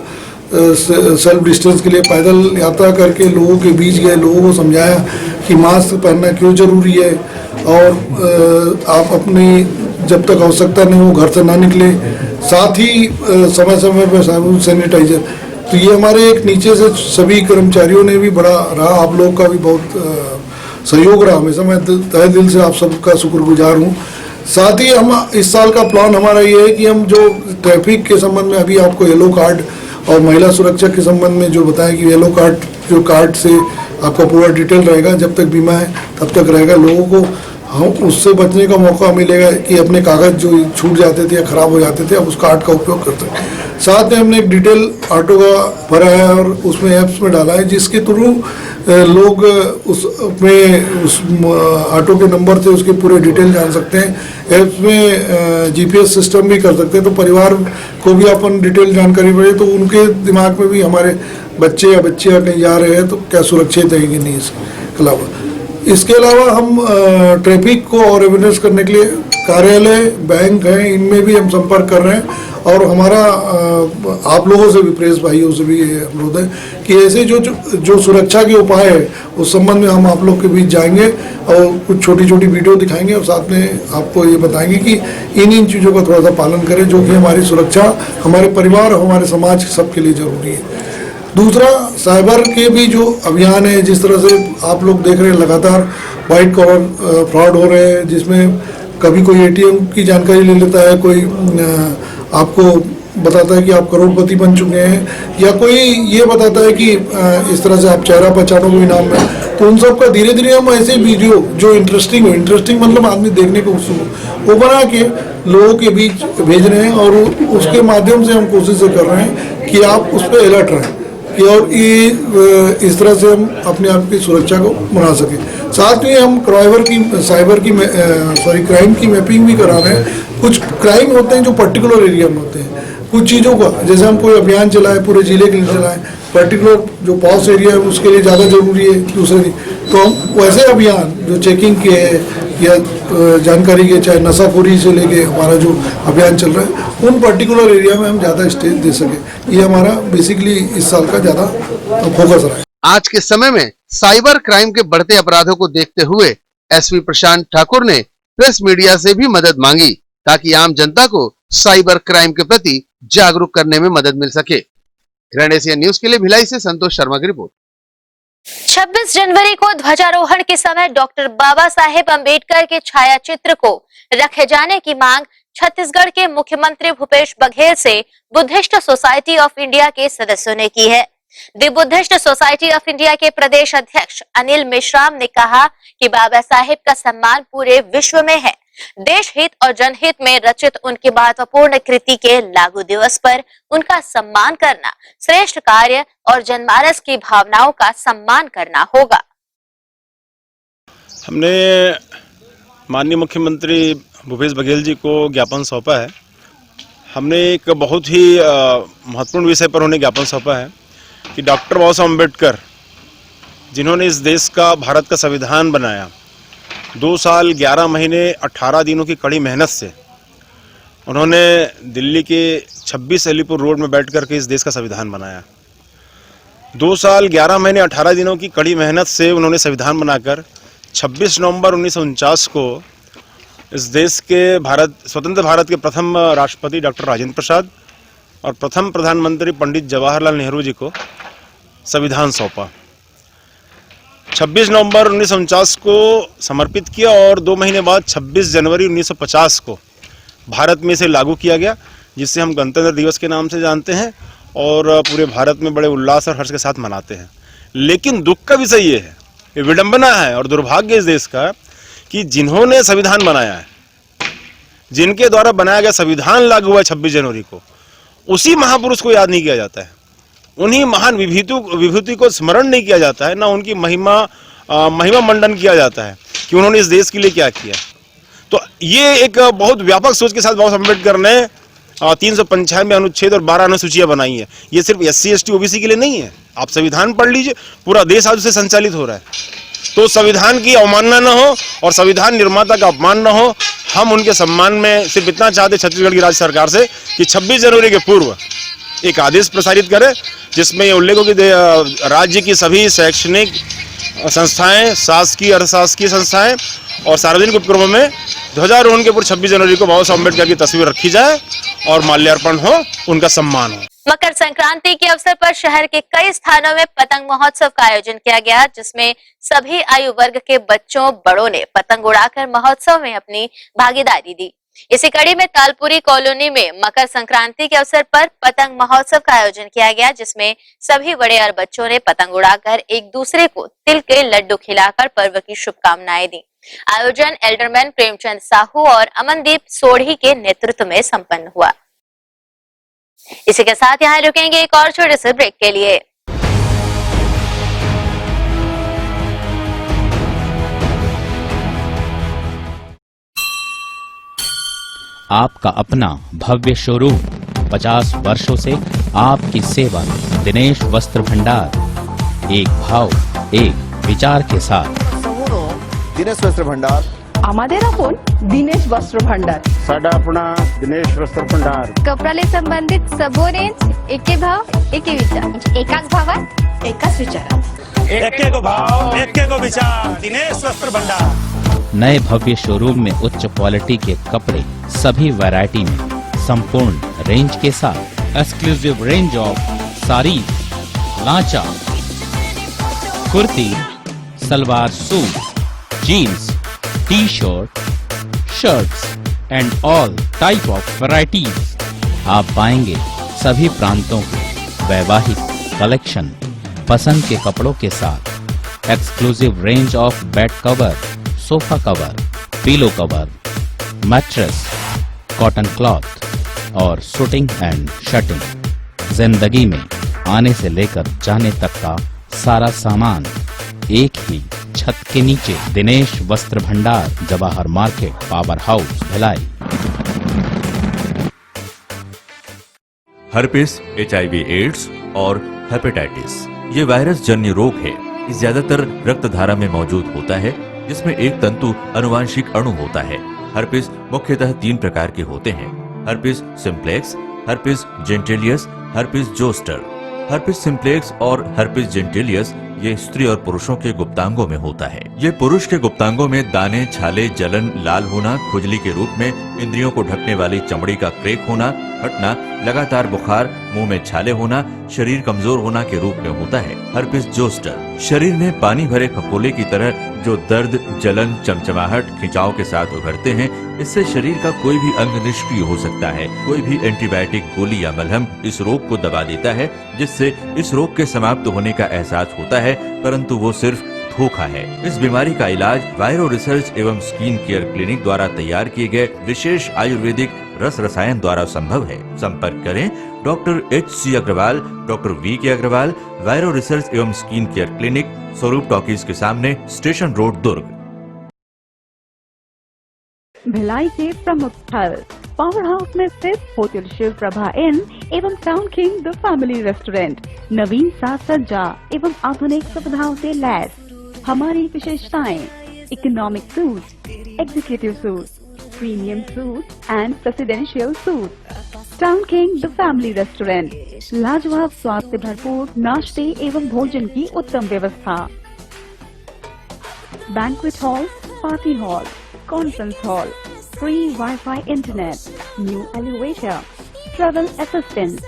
सेल्फ डिस्टेंस के लिए पैदल यात्रा करके लोगों के बीच गए, लोगों को समझाया कि मास्क पहनना क्यों जरूरी है और आप अपनी जब तक आवश्यकता नहीं हो घर से ना निकले, साथ ही समय समय पर साबुन सैनिटाइजर। तो ये हमारे एक नीचे से सभी कर्मचारियों ने भी बड़ा रहा, आप लोग का भी बहुत सहयोग रहा। हमेशा मैं तहे दिल से आप सबका शुक्रगुजार हूँ। साथ ही हम इस साल का प्लान हमारा ये है कि हम जो ट्रैफिक के संबंध में अभी आपको येलो कार्ड और महिला सुरक्षा के संबंध में जो बताया कि येलो कार्ड जो कार्ड से आपका पूरा डिटेल रहेगा, जब तक बीमा है तब तक रहेगा, लोगों को हम उससे बचने का मौका मिलेगा कि अपने कागज जो छूट जाते थे या खराब हो जाते थे अब उस कार्ड का उपयोग कर सकते। साथ में हमने एक डिटेल ऑटो का भरा है और उसमें ऐप्स में डाला है जिसके थ्रू लोग उस ऑटो के नंबर से उसके पूरे डिटेल जान सकते हैं। ऐप्स में जीपीएस सिस्टम भी कर सकते हैं, तो परिवार को भी अपन डिटेल जानकारी पड़े तो उनके दिमाग में भी हमारे बच्चे या बच्चियाँ कहीं जा रहे हैं तो क्या सुरक्षित है कि नहीं। इसके अलावा इसके अलावा हम ट्रैफिक को और अवेयरनेस करने के लिए कार्यालय, बैंक हैं, इनमें भी हम संपर्क कर रहे हैं। और हमारा आप लोगों से भी, प्रेस भाइयों से भी ये अनुरोध है कि ऐसे जो सुरक्षा के उपाय है उस संबंध में हम आप लोग के बीच जाएंगे और कुछ छोटी छोटी वीडियो दिखाएंगे और साथ में आपको ये बताएंगे कि इन चीज़ों का थोड़ा सा पालन करें, जो कि हमारी सुरक्षा, हमारे परिवार और हमारे समाज सबके लिए जरूरी है। दूसरा, साइबर के भी जो अभियान है, जिस तरह से आप लोग देख रहे हैं लगातार वाइट कॉलर फ्रॉड हो रहे हैं, जिसमें कभी कोई एटीएम की जानकारी ले लेता है, कोई आपको बताता है कि आप करोड़पति बन चुके हैं, या कोई ये बताता है कि इस तरह से आप चेहरा पहचानोगे इनाम में। तो उन सब का धीरे धीरे हम ऐसे वीडियो जो इंटरेस्टिंग मतलब आदमी देखने को उत्सुक हो, वो बना के लोगों के बीच भेज रहे हैं और उसके माध्यम से हम कोशिश कर रहे हैं कि आप उस पर अलर्ट रहें कि और ये इस तरह से हम अपने आप की सुरक्षा को बना सकें। साथ में हम क्राइम की मैपिंग भी करा रहे हैं। कुछ क्राइम होते हैं जो पर्टिकुलर एरिया में होते हैं, कुछ चीज़ों का, जैसे हम कोई अभियान चलाएं पूरे जिले के लिए चलाएं, पर्टिकुलर जो पॉस एरिया है उसके लिए ज़्यादा जरूरी है, दूसरे दिन तो हम वैसे अभियान जो चेकिंग के है या जानकारी के, चाहे नशाखोरी से लेके हमारा जो अभियान चल रहा है, उन पर्टिकुलर एरिया में हम ज़्यादा स्टेज दे सकें। ये हमारा बेसिकली इस साल का ज़्यादा फोकस रहा है। आज के समय में साइबर क्राइम के बढ़ते अपराधों को देखते हुए एसपी प्रशांत ठाकुर ने प्रेस मीडिया से भी मदद मांगी ताकि आम जनता को साइबर क्राइम के प्रति जागरूक करने में मदद मिल सके। ग्रैंड एशिया न्यूज के लिए भिलाई से संतोष शर्मा की रिपोर्ट। 26 जनवरी को ध्वजारोहण के समय डॉक्टर बाबा साहेब अम्बेडकर के छायाचित्र को रखे जाने की मांग छत्तीसगढ़ के मुख्यमंत्री भूपेश बघेल से बुद्धिस्ट सोसाइटी ऑफ इंडिया के सदस्यों ने की है। The Buddhist society of India के प्रदेश अध्यक्ष अनिल मेश्राम ने कहा कि बाबा साहेब का सम्मान पूरे विश्व में है। देश हित और जनहित में रचित उनकी महत्वपूर्ण कृति के लागू दिवस पर उनका सम्मान करना श्रेष्ठ कार्य और जनमानस की भावनाओं का सम्मान करना होगा। हमने माननीय मुख्यमंत्री भूपेश बघेल जी को ज्ञापन सौंपा है। हमने एक बहुत ही महत्वपूर्ण विषय पर उन्हें ज्ञापन सौंपा है कि डॉक्टर बाबा साहेब अम्बेडकर, जिन्होंने इस देश का, भारत का संविधान बनाया, 2 साल 11 महीने 18 दिनों की कड़ी मेहनत से उन्होंने दिल्ली के 26 अलीपुर रोड में बैठ कर के इस देश का संविधान बनाया। 2 साल 11 महीने 18 दिनों की कड़ी मेहनत से उन्होंने संविधान बनाकर 26 नवंबर 1949 को इस देश के स्वतंत्र भारत के प्रथम राष्ट्रपति डॉक्टर राजेंद्र प्रसाद और प्रथम प्रधानमंत्री पंडित जवाहरलाल नेहरू जी को संविधान सौंपा। 26 नवंबर 1949 को समर्पित किया और 2 महीने बाद 26 जनवरी 1950 को भारत में इसे लागू किया गया, जिससे हम गणतंत्र दिवस के नाम से जानते हैं और पूरे भारत में बड़े उल्लास और हर्ष के साथ मनाते हैं। लेकिन दुख का विषय ये है, ये विडंबना है और दुर्भाग्य इस देश का कि जिन्होंने संविधान बनाया है, जिनके द्वारा बनाया गया संविधान लागू हुआ 26 जनवरी को, उसी महापुरुष को याद नहीं किया जाता है, उन्हीं महान विभूति को स्मरण नहीं किया जाता है, ना उनकी महिमा मंडन किया जाता है कि उन्होंने इस देश के लिए क्या किया। तो ये एक बहुत व्यापक सोच के साथ बाबा साहब अम्बेडकर ने 395 अनुच्छेद और 12 अनुसूचियां बनाई है। ये सिर्फ SC ST OBC के लिए नहीं है। आप संविधान पढ़ लीजिए, पूरा देश आज से संचालित हो रहा है। तो संविधान की अवमानना न हो और संविधान निर्माता का अपमान न हो। हम उनके सम्मान में सिर्फ इतना चाहते छत्तीसगढ़ की राज्य सरकार से कि 26 जनवरी के पूर्व एक आदेश प्रसारित करे, जिसमें ये उल्लेख हो कि राज्य की सभी शैक्षणिक संस्थाएं, शासकीय अर्धशासकीय संस्थाएं और सार्वजनिक उपक्रमों में ध्वजारोहण के पूर्व 26 जनवरी को बाबा साहब अम्बेडकर की तस्वीर रखी जाए और माल्यार्पण हो, उनका सम्मान हो। मकर संक्रांति के अवसर पर शहर के कई स्थानों में पतंग महोत्सव का आयोजन किया गया, जिसमें सभी आयु वर्ग के बच्चों बड़ों ने पतंग उड़ाकर महोत्सव में अपनी भागीदारी दी। इसी कड़ी में तालपुरी कॉलोनी में मकर संक्रांति के अवसर पर पतंग महोत्सव का आयोजन किया गया, जिसमें सभी बड़े और बच्चों ने पतंग उड़ाकर एक दूसरे को तिल के लड्डू खिलाकर पर्व की शुभकामनाएं दी। आयोजन एल्डरमैन प्रेमचंद साहू और अमनदीप सोढ़ी के नेतृत्व में संपन्न हुआ। इसी के साथ यहाँ रुकेंगे एक और छोटे से ब्रेक के लिए। आपका अपना भव्य शोरूम 50 वर्षों से आपकी सेवा में। दिनेश वस्त्र भंडार, एक भाव एक विचार के साथ। दिनेश वस्त्र भंडार আমাদের আপন দিনেশ বস্ত্র ভান্ডার साडा अपना दिनेश वस्त्र भंडार कपड्याला संबंधित सबो रेंज एके भाव एके विचार एकाच भावात एकाच विचारात एके को भाव एके को विचार दिनेश वस्त्र भंडार। नए भव्य शोरूम में उच्च क्वालिटी के कपड़े सभी वैरायटी में संपूर्ण रेंज के साथ exclusive range of sari, lancha, kurti, salwar suit, jeans, T shirt, shirts and all type of varieties आप पाएंगे सभी प्रांतों के वैवाहिक कलेक्शन पसंद के कपड़ों के साथ exclusive range of bed cover, sofa cover, pillow cover, mattress, cotton cloth और शूटिंग एंड शर्टिंग। जिंदगी में आने से लेकर जाने तक का सारा सामान एक ही छत के नीचे। दिनेश वस्त्र भंडार, Jawahar market, power house, Bhilai. Herpes, HIV AIDS और हेपेटाइटिस ये वायरस जन्य रोग है। ये ज्यादातर रक्त धारा में मौजूद होता है, जिसमें एक तंतु अनुवांशिक अणु होता है। हर्पिस मुख्यतः 3 प्रकार के होते हैं: herpes simplex, herpes genitalis, herpes zoster. Herpes simplex और हर्पिस जेंटिलियस ये स्त्री और पुरुषों के गुप्तांगों में होता है। ये पुरुष के गुप्तांगों में दाने, छाले, जलन, लाल होना, खुजली के रूप में, इंद्रियों को ढकने वाली चमड़ी का क्रेक होना, फटना, लगातार बुखार, मुंह में छाले होना, शरीर कमजोर होना के रूप में होता है। हर्पिस जोस्टर शरीर में पानी भरे फफोले की तरह जो दर्द, जलन, चमचमाहट, खिंचाव के साथ उभरते हैं। इससे शरीर का कोई भी अंग निष्क्रिय हो सकता है। कोई भी एंटीबायोटिक, गोली या मलहम इस रोग को दबा देता है, जिससे इस रोग के समाप्त होने का एहसास होता है, परंतु वो सिर्फ धोखा है। इस बीमारी का इलाज वायरो रिसर्च एवं स्किन केयर क्लिनिक द्वारा तैयार किए गए विशेष आयुर्वेदिक रस रसायन द्वारा संभव है। संपर्क करें doctor HC Agarwal, doctor VK Agarwal, viro research एवं skin care clinic, Swaroop talkies के सामने, स्टेशन रोड, दुर्ग। भिलाई के प्रमुख स्थल पावर हाउस में स्थित होटल शिव प्रभा इन एवं Town king the family restaurant नवीन साज सज्जा एवं आधुनिक सुविधाओं से लैस। हमारी विशेषताएं: economic suite, executive suite, premium suite and presidential suite. Town king the family restaurant, लाजवाब स्वाद से भरपूर नाश्ते एवं भोजन की उत्तम व्यवस्था। Banquet hall, party hall, conference hall, free Wi-Fi internet, new elevator, travel assistance,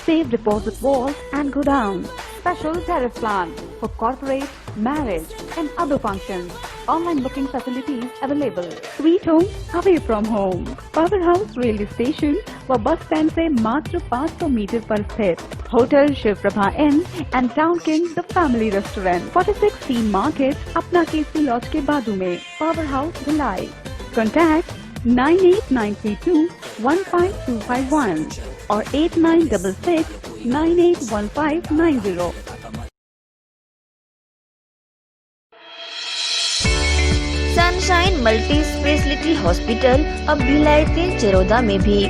safe deposit vault and godown, special tariff plan for corporate, marriage and other functions. Online booking facilities available. Sweet home away from home. Power House railway station व bus stand से मात्र 500 metre पर स्थित hotel Shiv Prabha inn and town king the family restaurant, 46C market, अपना K C laws के बाजू में। Power house Bhilai. Contact 9892152251 और 8966981590। सनशाइन मल्टी स्पेशलिटी हॉस्पिटल अब भिलाई 3 चरोदा में भी।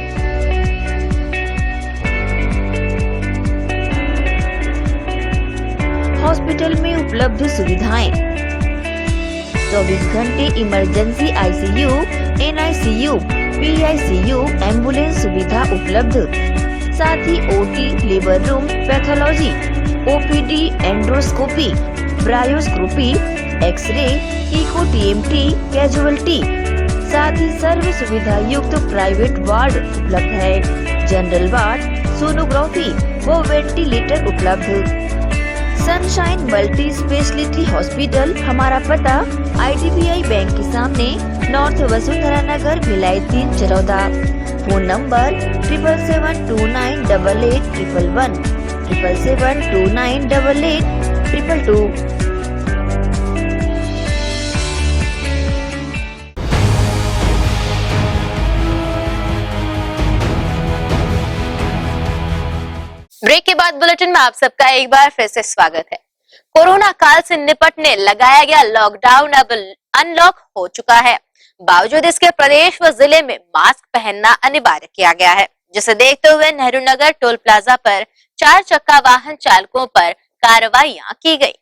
हॉस्पिटल में उपलब्ध सुविधाएं: 24 घंटे emergency ICU, NICU, PICU, ambulance सुविधा उपलब्ध। साथ ही OT, labour room, pathology, OPD, endoscopy, bronchoscopy, x ray, echo TMT, casualty. साथ ही सर्व सुविधा युक्त प्राइवेट वार्ड उपलब्ध है। जनरल वार्ड, सोनोग्राफी व वेंटिलेटर उपलब्ध। सनशाइन मल्टी स्पेशलिटी हॉस्पिटल, हमारा पता IDBI बैंक के सामने, north Vasundhara Nagar, Bhilai 3 Charoda. Phone number 7772988811, 7772988822। Break के बाद बुलेटिन में आप सबका एक बार फिर से स्वागत है। कोरोना काल से निपटने लगाया गया लॉकडाउन अब अनलॉक हो चुका है। बावजूद इसके प्रदेश व जिले में मास्क पहनना अनिवार्य किया गया है, जिसे देखते हुए नेहरू नगर टोल प्लाजा पर 4 चक्का वाहन चालकों पर कार्रवाइयां की गई।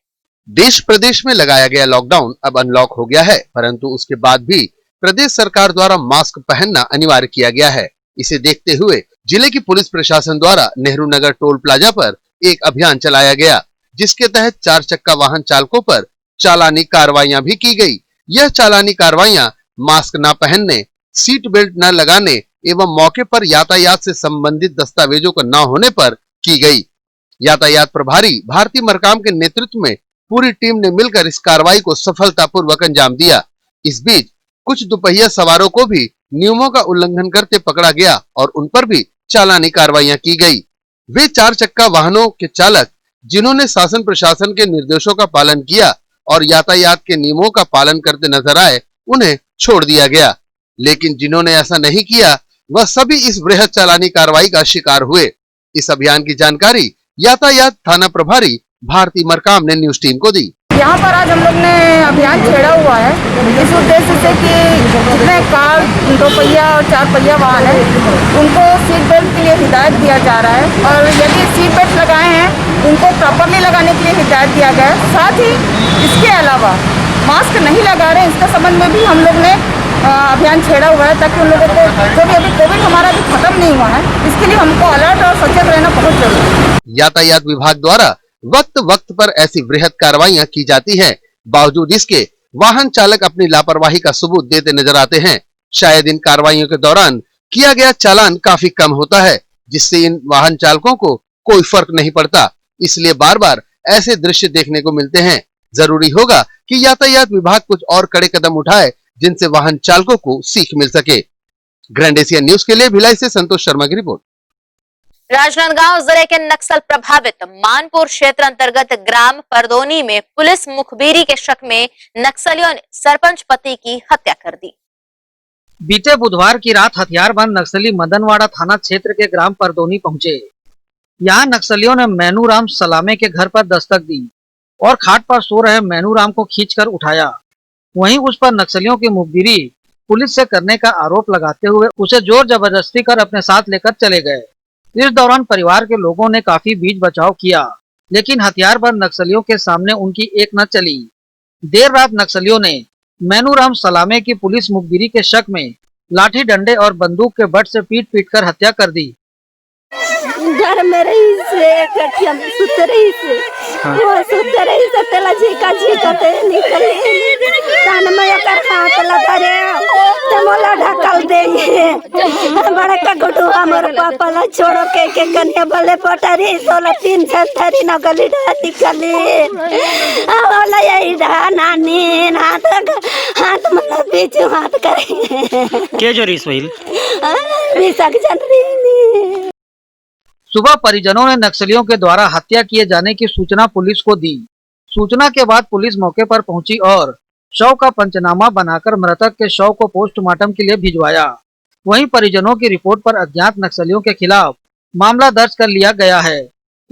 देश प्रदेश में लगाया गया लॉकडाउन अब अनलॉक हो गया है, परंतु उसके बाद भी प्रदेश सरकार द्वारा मास्क पहनना अनिवार्य किया गया है। इसे देखते हुए जिले की पुलिस प्रशासन द्वारा नेहरू नगर टोल प्लाजा पर एक अभियान चलाया गया, जिसके तहत 4 चक्का वाहन चालकों पर चालानी कार्रवाइयां भी की गई। यह चालानी कार्रवाइयां मास्क न पहनने, सीट बेल्ट न लगाने एवं मौके पर यातायात से संबंधित दस्तावेजों को न होने पर की गई। यातायात प्रभारी भारती मरकाम के नेतृत्व में पूरी टीम ने मिलकर इस कार्रवाई को सफलतापूर्वक अंजाम दिया। इस बीच कुछ दुपहिया सवारों को भी नियमों का उल्लंघन करते पकड़ा गया और उन पर भी चालानी कार्रवाइयां की गई। वे 4 चक्का वाहनों के चालक जिन्होंने शासन प्रशासन के निर्देशों का पालन किया और यातायात के नियमों का पालन करते नजर आए, उन्हें छोड़ दिया गया, लेकिन जिन्होंने ऐसा नहीं किया वह सभी इस वृहद चालानी कार्रवाई का शिकार हुए। इस अभियान की जानकारी यातायात थाना प्रभारी भारती मरकाम ने न्यूज टीम को दी। यहाँ पर आज हम लोग ने अभियान छेड़ा हुआ है इस उद्देश्य से कि जितने कार, 2 पहिया और 4 पहिया वाहन है उनको सीट बेल्ट के लिए हिदायत दिया जा रहा है और यदि सीट बेल्ट लगाए हैं उनको प्रॉपरली लगाने के लिए हिदायत दिया गया है। साथ ही इसके अलावा मास्क नहीं लगा रहे इसके संबंध में भी हम लोग ने अभियान छेड़ा हुआ है, ताकि उन लोगों को जो भी अभी कोविड हमारा भी खत्म नहीं हुआ है, इसके लिए हमको अलर्ट और सचेत रहना बहुत जरूरी है। यातायात विभाग द्वारा वक्त वक्त पर ऐसी वृहद कार्रवाइयां की जाती हैं, बावजूद इसके वाहन चालक अपनी लापरवाही का सबूत देते नजर आते हैं। शायद इन कार्रवाइयों के दौरान किया गया चालान काफी कम होता है, जिससे इन वाहन चालकों को कोई फर्क नहीं पड़ता, इसलिए बार बार ऐसे दृश्य देखने को मिलते हैं। जरूरी होगा कि यातायात विभाग कुछ और कड़े कदम उठाए, जिनसे वाहन चालकों को सीख मिल सके। ग्रैंड एशिया न्यूज के लिए भिलाई से संतोष शर्मा की रिपोर्ट। राजनांदगांव जिले के नक्सल प्रभावित मानपुर क्षेत्र अंतर्गत ग्राम परदोनी में पुलिस मुखबिरी के शक में नक्सलियों ने सरपंच पति की हत्या कर दी। बीते बुधवार की रात हथियारबंद नक्सली मदनवाड़ा थाना क्षेत्र के ग्राम परदोनी पहुंचे। यहां नक्सलियों ने मैनूराम सलामे के घर पर दस्तक दी और खाट पर सो रहे मैनूराम को खींचकर उठाया। वहीं उस पर नक्सलियों की मुखबिरी पुलिस से करने का आरोप लगाते हुए उसे जोर जबरदस्ती कर अपने साथ लेकर चले गए। इस दौरान परिवार के लोगों ने काफी बीच बचाव किया, लेकिन हथियारबंद नक्सलियों के सामने उनकी एक न चली। देर रात नक्सलियों ने मैनूराम सलामे की पुलिस मुखबिरी के शक में लाठी डंडे और बंदूक के बट से पीट कर हत्या कर दी। घर में रही से कटिया में सुत रही से वो सुत रही से तेला झीका ते निकले तान में कर हाथ लगा रे ते मोला ढकल दे बड़ा का गुडू हमर पापा ला छोड़ के कन्या बले पटारी सोला 3 छतरी न गली ढाती कली आवला यही ढा नानी हाथ मतलब बीच हाथ करे के जोरी सोइल विसक जनरी सुबह परिजनों ने नक्सलियों के द्वारा हत्या किए जाने की सूचना पुलिस को दी। सूचना के बाद पुलिस मौके पर पहुंची और शव का पंचनामा बनाकर मृतक के शव को पोस्टमार्टम के लिए भिजवाया। वहीं परिजनों की रिपोर्ट पर अज्ञात नक्सलियों के खिलाफ मामला दर्ज कर लिया गया है।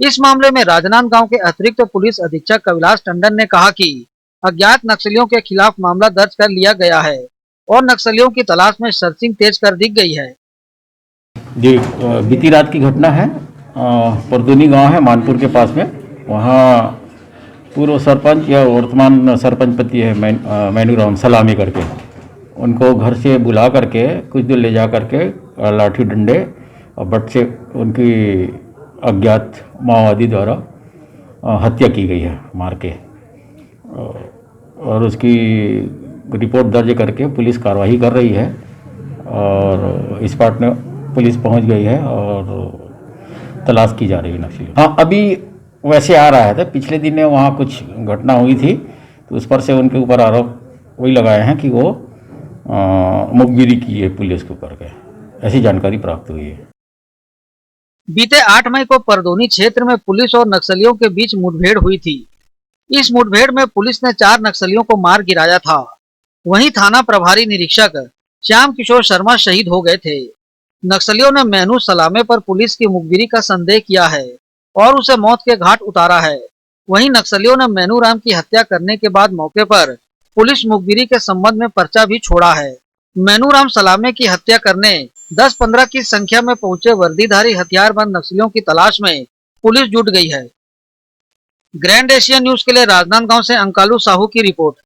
इस मामले में राजनांदगांव के अतिरिक्त पुलिस अधीक्षक कविलास टंडन ने कहा कि अज्ञात नक्सलियों के खिलाफ मामला दर्ज कर लिया गया है और नक्सलियों की तलाश में सर्चिंग तेज कर दी गई है। बीती रात की घटना है, परदोनी गांव है मानपुर के पास में। वहाँ पूर्व सरपंच या वर्तमान सरपंच पति है मैनूराम सलामी करके, उनको घर से बुला करके कुछ दूर ले जा करके लाठी डंडे और बट से उनकी अज्ञात माओवादी द्वारा हत्या की गई है मार के, और उसकी रिपोर्ट दर्ज करके पुलिस कार्रवाई कर रही है और इस पार्ट में पुलिस पहुंच गई है और तलाश की जा रही है नक्सली। हाँ, अभी वैसे आ रहा है, पिछले दिन वहाँ कुछ घटना हुई थी तो उस पर से उनके ऊपर आरोप वही लगाए हैं कि वो मुखबिरी की है पुलिस के ऊपर के, ऐसी जानकारी प्राप्त हुई है। बीते 8 मई को परदोनी क्षेत्र में पुलिस और नक्सलियों के बीच मुठभेड़ हुई थी। इस मुठभेड़ में पुलिस ने 4 नक्सलियों को मार गिराया था। वहीं थाना प्रभारी निरीक्षक श्याम किशोर शर्मा शहीद हो गए थे। नक्सलियों ने मैनू सलामे पर पुलिस की मुखबिरी का संदेह किया है और उसे मौत के घाट उतारा है। वहीं नक्सलियों ने मैनूराम की हत्या करने के बाद मौके पर पुलिस मुखबिरी के संबंध में पर्चा भी छोड़ा है। मैनूराम सलामे की हत्या करने 10-15 की संख्या में पहुंचे वर्दीधारी हथियारबंद नक्सलियों की तलाश में पुलिस जुट गई है। ग्रैंड एशिया न्यूज के लिए राजनांदगांव से अंकालू साहू की रिपोर्ट।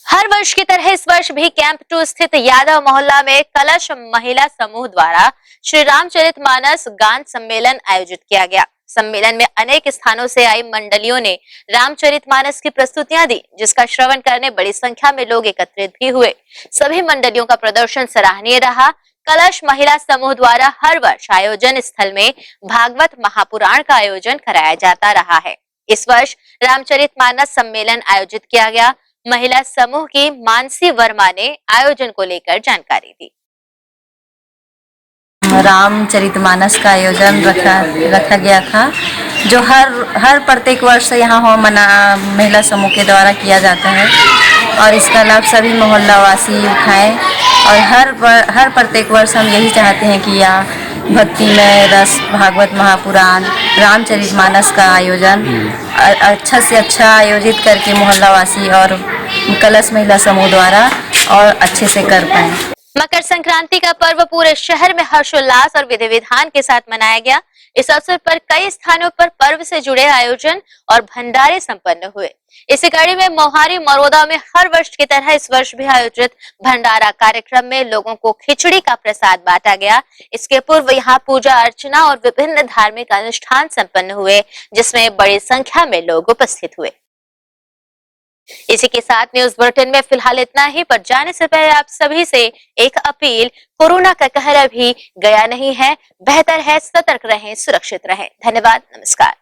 हर वर्ष की तरह इस वर्ष भी कैंप 2 स्थित यादव मोहल्ला में कलश महिला समूह द्वारा श्री रामचरितमानस गान सम्मेलन आयोजित किया गया। सम्मेलन में अनेक स्थानों से आई मंडलियों ने रामचरितमानस की प्रस्तुतियां दी, जिसका श्रवण करने बड़ी संख्या में लोग एकत्रित भी हुए। सभी मंडलियों का प्रदर्शन सराहनीय रहा। कलश महिला समूह द्वारा हर वर्ष आयोजन स्थल में भागवत महापुराण का आयोजन कराया जाता रहा है। इस वर्ष रामचरितमानस सम्मेलन आयोजित किया गया। महिला समूह की मानसी वर्मा ने आयोजन को लेकर जानकारी दी। रामचरितमानस का आयोजन रखा गया था, जो हर प्रत्येक वर्ष यहाँ हो महिला समूह के द्वारा किया जाता है और इसका लाभ सभी मोहल्ला वासी उठाएं। और हर प्रत्येक वर्ष हम यही चाहते हैं कि यह भक्ति में रस, भागवत महापुराण, रामचरितमानस का आयोजन अच्छा से अच्छा आयोजित करके मोहल्ला वासी और कलश महिला समूह द्वारा और अच्छे से कर पाएं। मकर संक्रांति का पर्व पूरे शहर में हर्षोल्लास और विधि विधान के साथ मनाया गया। इस अवसर पर कई स्थानों पर पर्व से जुड़े आयोजन और भंडारे संपन्न हुए। इसी कड़ी में मोहारी मरोदा में हर वर्ष की तरह इस वर्ष भी आयोजित भंडारा कार्यक्रम में लोगों को खिचड़ी का प्रसाद बांटा गया। इसके पूर्व यहाँ पूजा अर्चना और विभिन्न धार्मिक अनुष्ठान संपन्न हुए, जिसमें बड़ी संख्या में लोग उपस्थित हुए। इसी के साथ न्यूज बुलेटिन में फिलहाल इतना ही, पर जाने से पहले आप सभी से एक अपील। कोरोना का कहर अभी गया नहीं है, बेहतर है सतर्क रहें, सुरक्षित रहें। धन्यवाद, नमस्कार।